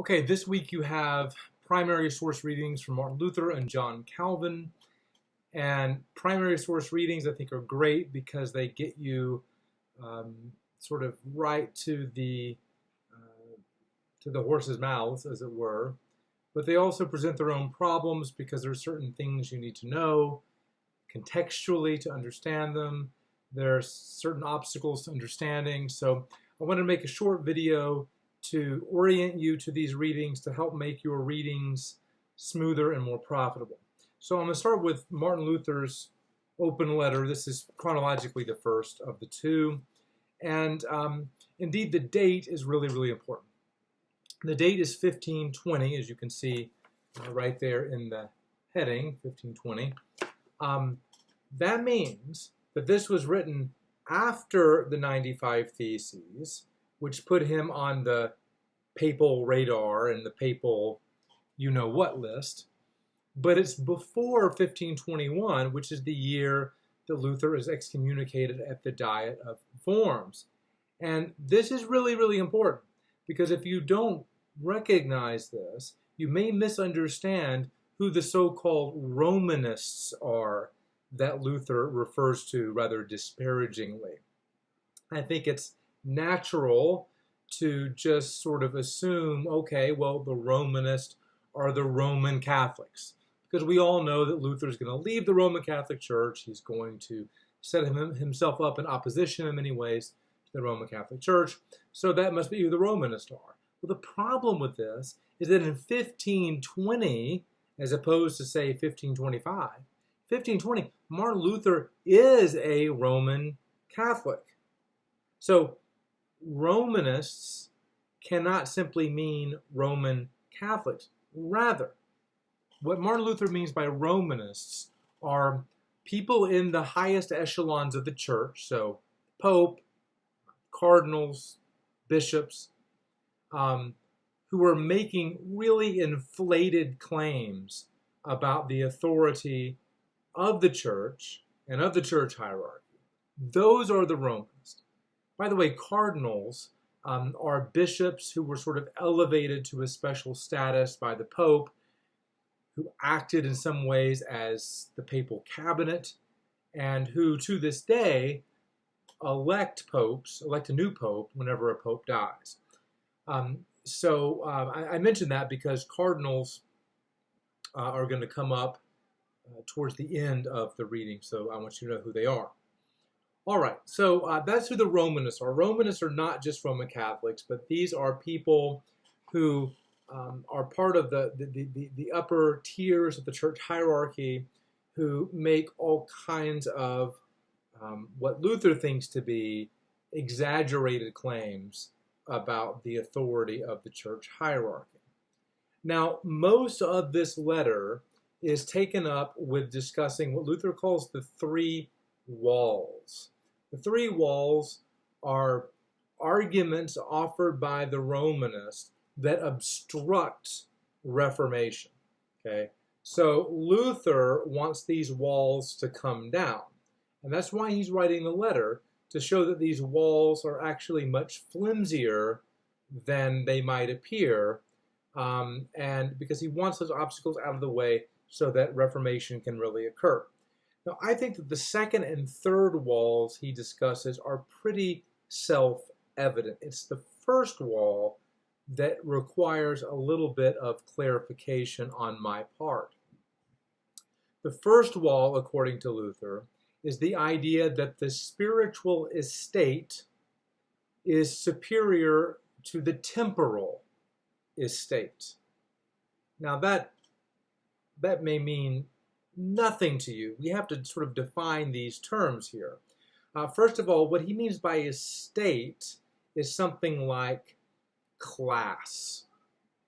Okay, this week you have primary source readings from Martin Luther and John Calvin. And primary source readings I think are great because they get you sort of right to the horse's mouth, as it were. But they also present their own problems because there are certain things you need to know contextually to understand them. There are certain obstacles to understanding. So I want to make a short video to orient you to these readings to help make your readings smoother and more profitable. So I'm going to start with Martin Luther's open letter. This is chronologically the first of the two. And indeed, the date is really, really important. The date is 1520, as you can see right there in the heading, 1520. That means that this was written after the 95 Theses, which put him on the papal radar and the papal you-know-what list. But it's before 1521, which is the year that Luther is excommunicated at the Diet of Worms. And this is really, really important, because if you don't recognize this, you may misunderstand who the so-called Romanists are that Luther refers to rather disparagingly. I think it's natural to just sort of assume, okay, well, the Romanists are the Roman Catholics, because we all know that Luther is going to leave the Roman Catholic Church. He's going to set himself up in opposition in many ways to the Roman Catholic Church, so that must be who the Romanists are. Well, the problem with this is that in 1520, as opposed to, say, 1525, 1520, Martin Luther is a Roman Catholic. So Romanists cannot simply mean Roman Catholics. Rather, what Martin Luther means by Romanists are people in the highest echelons of the church, so Pope, cardinals, bishops, who are making really inflated claims about the authority of the church and of the church hierarchy. Those are the Romanists. By the way, cardinals are bishops who were sort of elevated to a special status by the Pope, who acted in some ways as the papal cabinet, and who to this day elect a new pope whenever a pope dies. I mentioned that because cardinals are going to come up towards the end of the reading, so I want you to know who they are. All right, so that's who the Romanists are. Romanists are not just Roman Catholics, but these are people who are part of the upper tiers of the church hierarchy, who make all kinds of what Luther thinks to be exaggerated claims about the authority of the church hierarchy. Now, most of this letter is taken up with discussing what Luther calls the three walls. The three walls are arguments offered by the Romanists that obstruct Reformation. Okay? So Luther wants these walls to come down. And that's why he's writing the letter, to show that these walls are actually much flimsier than they might appear, and because he wants those obstacles out of the way so that Reformation can really occur. Now, I think that the second and third walls he discusses are pretty self-evident. It's the first wall that requires a little bit of clarification on my part. The first wall, according to Luther, is the idea that the spiritual estate is superior to the temporal estate. Now that may mean nothing to you. We have to sort of define these terms here. First of all, what he means by estate is something like class.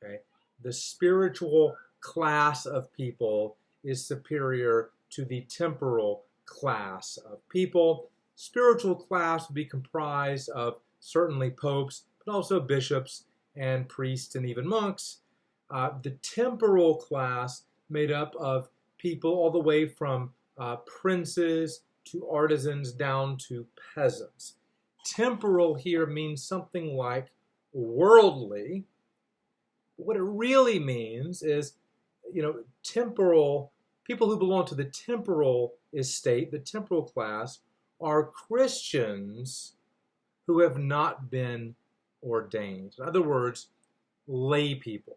Okay? The spiritual class of people is superior to the temporal class of people. Spiritual class would be comprised of certainly popes, but also bishops and priests and even monks. The temporal class made up of people all the way from princes to artisans down to peasants. Temporal here means something like worldly, What it really means is, temporal people who belong to the temporal estate, the temporal class, are Christians who have not been ordained. In other words, lay people.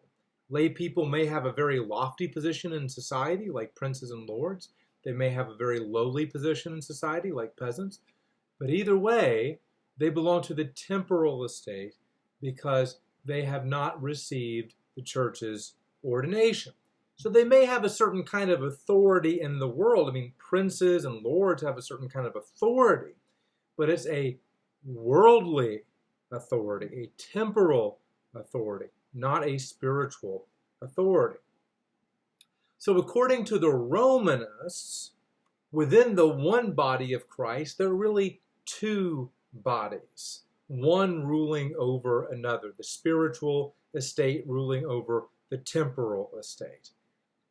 Lay people may have a very lofty position in society, like princes and lords. They may have a very lowly position in society, like peasants. But either way, they belong to the temporal estate because they have not received the church's ordination. So they may have a certain kind of authority in the world. I mean, princes and lords have a certain kind of authority, but it's a worldly authority, a temporal authority, not a spiritual authority. So according to the Romanists, within the one body of Christ, there are really two bodies, one ruling over another, the spiritual estate ruling over the temporal estate.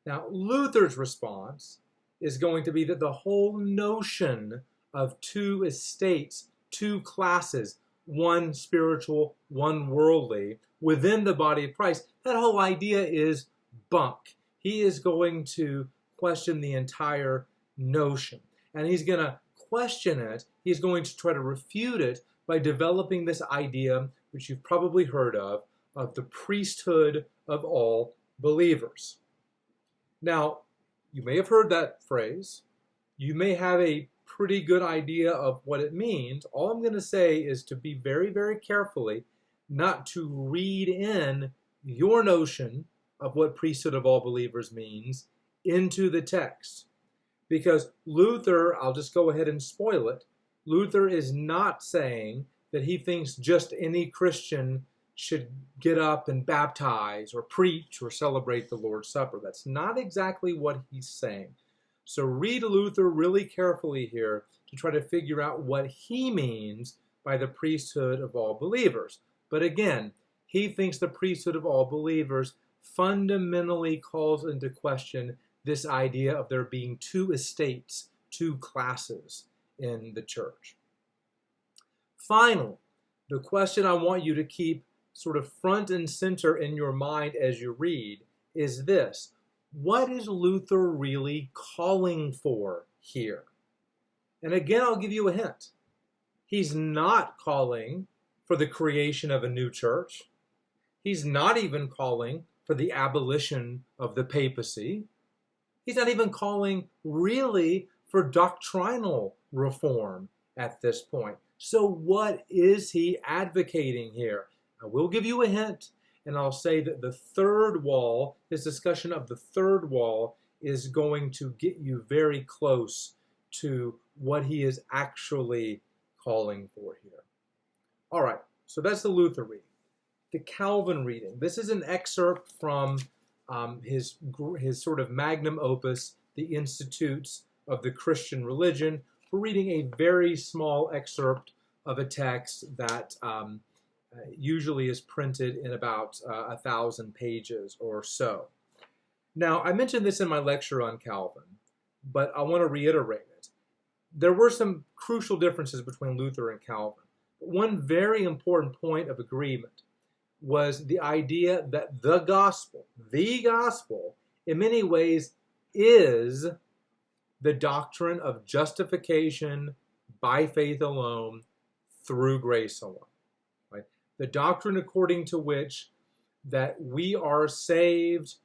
Now, Luther's response is going to be that the whole notion of two estates, two classes, one spiritual, one worldly, within the body of Christ, that whole idea is bunk. He is going to question the entire notion. And he's going to question it. He's going to try to refute it by developing this idea, which you've probably heard of the priesthood of all believers. Now, you may have heard that phrase. You may have a pretty good idea of what it means. All I'm going to say is to be very, very carefully not to read in your notion of what priesthood of all believers means into the text. Because Luther, I'll just go ahead and spoil it, Luther is not saying that he thinks just any Christian should get up and baptize or preach or celebrate the Lord's Supper. That's not exactly what he's saying. So read Luther really carefully here to try to figure out what he means by the priesthood of all believers. But again, he thinks the priesthood of all believers fundamentally calls into question this idea of there being two estates, two classes in the church. Finally, the question I want you to keep sort of front and center in your mind as you read is this: what is Luther really calling for here? And again, I'll give you a hint. He's not calling for the creation of a new church. He's not even calling for the abolition of the papacy. He's not even calling really for doctrinal reform at this point. So what is he advocating here? I will give you a hint, and I'll say that the third wall, his discussion of the third wall, is going to get you very close to what he is actually calling for here. All right, so that's the Luther reading. The Calvin reading. This is an excerpt from his sort of magnum opus, The Institutes of the Christian Religion. We're reading a very small excerpt of a text that usually is printed in about 1,000 pages or so. Now, I mentioned this in my lecture on Calvin, but I want to reiterate it. There were some crucial differences between Luther and Calvin. One very important point of agreement was the idea that the gospel, in many ways is the doctrine of justification by faith alone through grace alone. Right? The doctrine according to which that we are saved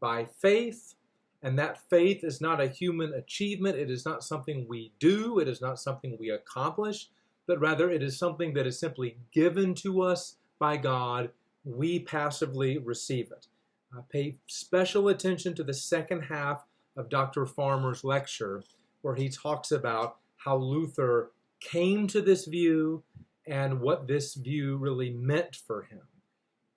by faith, and that faith is not a human achievement. It is not something we do. It is not something we accomplish, but rather it is something that is simply given to us by God. We passively receive it. Pay special attention to the second half of Dr. Farmer's lecture, where he talks about how Luther came to this view and what this view really meant for him.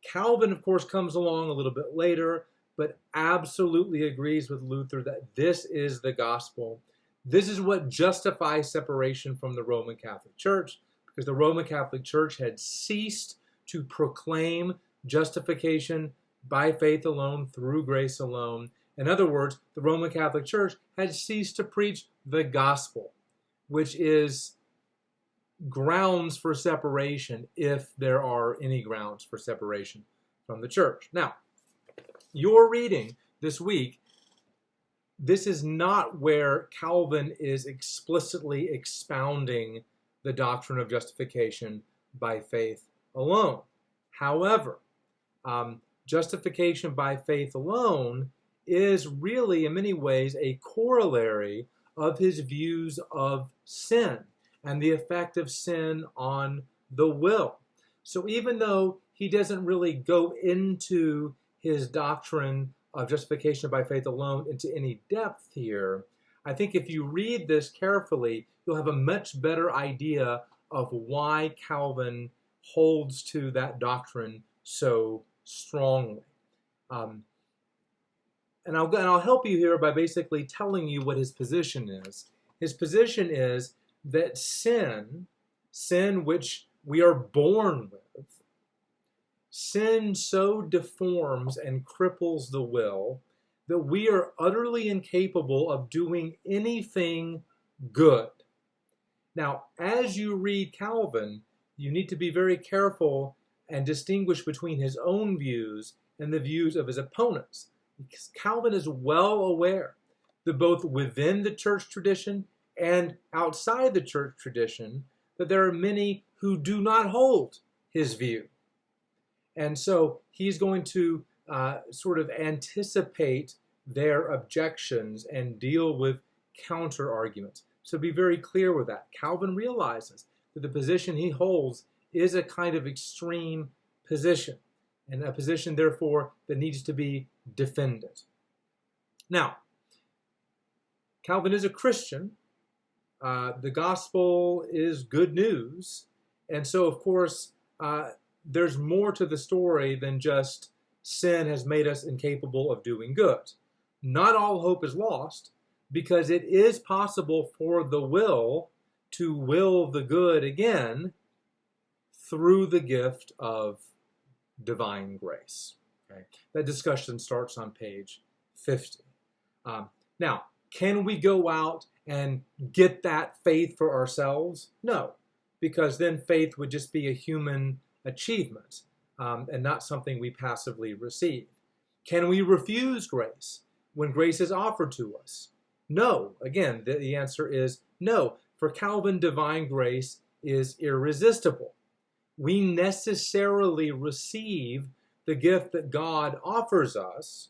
Calvin, of course, comes along a little bit later, but absolutely agrees with Luther that this is the gospel. This is what justifies separation from the Roman Catholic Church, because the Roman Catholic Church had ceased to proclaim justification by faith alone, through grace alone. In other words, the Roman Catholic Church had ceased to preach the gospel, which is grounds for separation, if there are any grounds for separation from the church. Now, your reading this week, this is not where Calvin is explicitly expounding the doctrine of justification by faith alone. However, justification by faith alone is really, in many ways, a corollary of his views of sin and the effect of sin on the will. So even though he doesn't really go into his doctrine of justification by faith alone into any depth here, I think if you read this carefully, you'll have a much better idea of why Calvin holds to that doctrine so strongly. And I'll help you here by basically telling you what his position is. His position is that sin which we are born with, sin so deforms and cripples the will that we are utterly incapable of doing anything good. Now, as you read Calvin, you need to be very careful and distinguish between his own views and the views of his opponents. Because Calvin is well aware that both within the church tradition and outside the church tradition, that there are many who do not hold his view. And so he's going to sort of anticipate their objections and deal with counter arguments. So be very clear with that. Calvin realizes that the position he holds is a kind of extreme position, and a position, therefore, that needs to be defended. Now, Calvin is a Christian. The gospel is good news. And so, of course, there's more to the story than just sin has made us incapable of doing good. Not all hope is lost, because it is possible for the will to will the good again through the gift of divine grace. Okay? That discussion starts on page 50. Now, can we go out and get that faith for ourselves? No, because then faith would just be a human achievement and not something we passively receive. Can we refuse grace when grace is offered to us? No. Again, the answer is no. For Calvin, divine grace is irresistible. We necessarily receive the gift that God offers us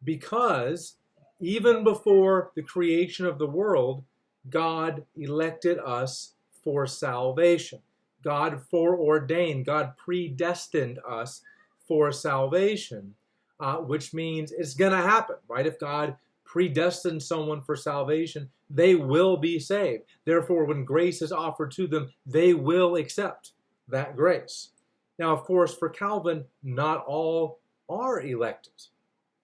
because even before the creation of the world, God elected us for salvation. God foreordained, God predestined us for salvation, which means it's going to happen, right? If God predestined someone for salvation, they will be saved. Therefore, when grace is offered to them, they will accept that grace. Now, of course, for Calvin, not all are elected.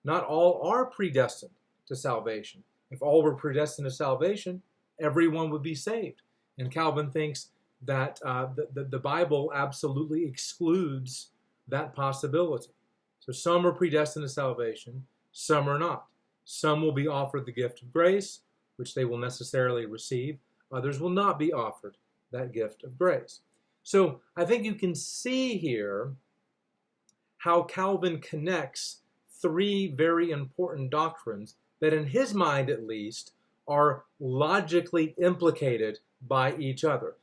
Not all are predestined to salvation. If all were predestined to salvation, everyone would be saved. And Calvin thinks that the Bible absolutely excludes that possibility. So some are predestined to salvation, some are not. Some will be offered the gift of grace, which they will necessarily receive. Others will not be offered that gift of grace. So I think you can see here how Calvin connects three very important doctrines that, in his mind at least, are logically implicated by each other.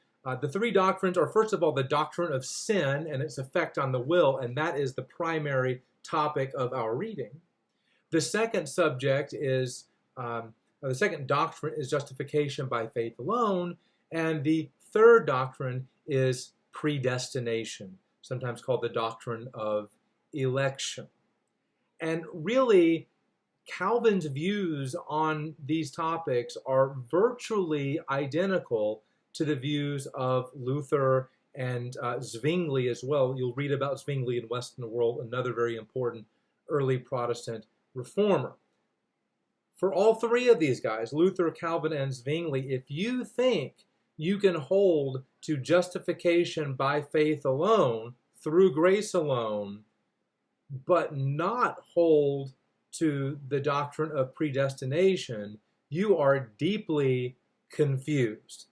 The three doctrines are, first of all, the doctrine of sin and its effect on the will, and that is the primary topic of our reading. The second subject is, the second doctrine is justification by faith alone, and the third doctrine is predestination, sometimes called the doctrine of election. And really, Calvin's views on these topics are virtually identical to the views of Luther and Zwingli as well. You'll read about Zwingli in Western World, another very important early Protestant reformer. For all three of these guys, Luther, Calvin, and Zwingli, if you think you can hold to justification by faith alone, through grace alone, but not hold to the doctrine of predestination, you are deeply confused,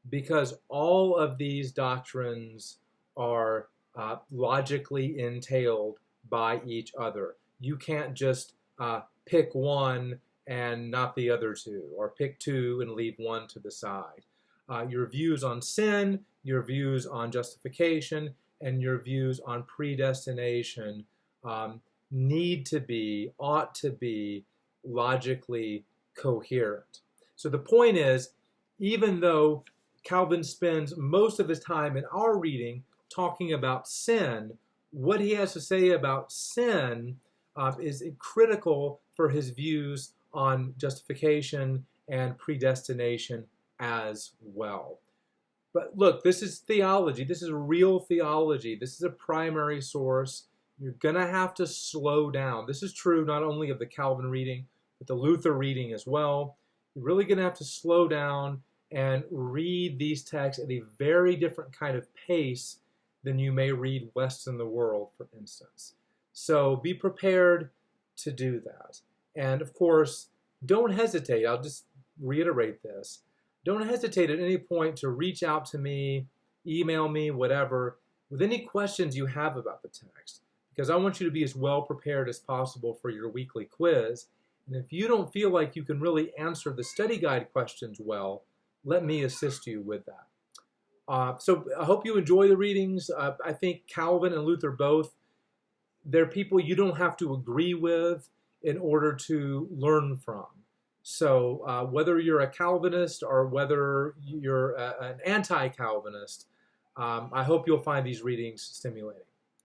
because all of these doctrines are logically entailed by each other. You can't just pick one and not the other two, or pick two and leave one to the side. Your views on sin, your views on justification, and your views on predestination need to be, ought to be, logically coherent. So the point is, even though Calvin spends most of his time in our reading talking about sin, what he has to say about sin is critical for his views on justification and predestination as well. But look, this is theology. This is real theology. This is a primary source. You're going to have to slow down. This is true not only of the Calvin reading, but the Luther reading as well. You're really going to have to slow down and read these texts at a very different kind of pace than you may read West in the World, for instance. So be prepared to do that. And of course, don't hesitate. I'll just reiterate this. Don't hesitate at any point to reach out to me, email me, whatever, with any questions you have about the text, because I want you to be as well prepared as possible for your weekly quiz. And if you don't feel like you can really answer the study guide questions well, let me assist you with that. So I hope you enjoy the readings. I think Calvin and Luther both, they're people you don't have to agree with in order to learn from. So whether you're a Calvinist or whether you're an anti-Calvinist, I hope you'll find these readings stimulating.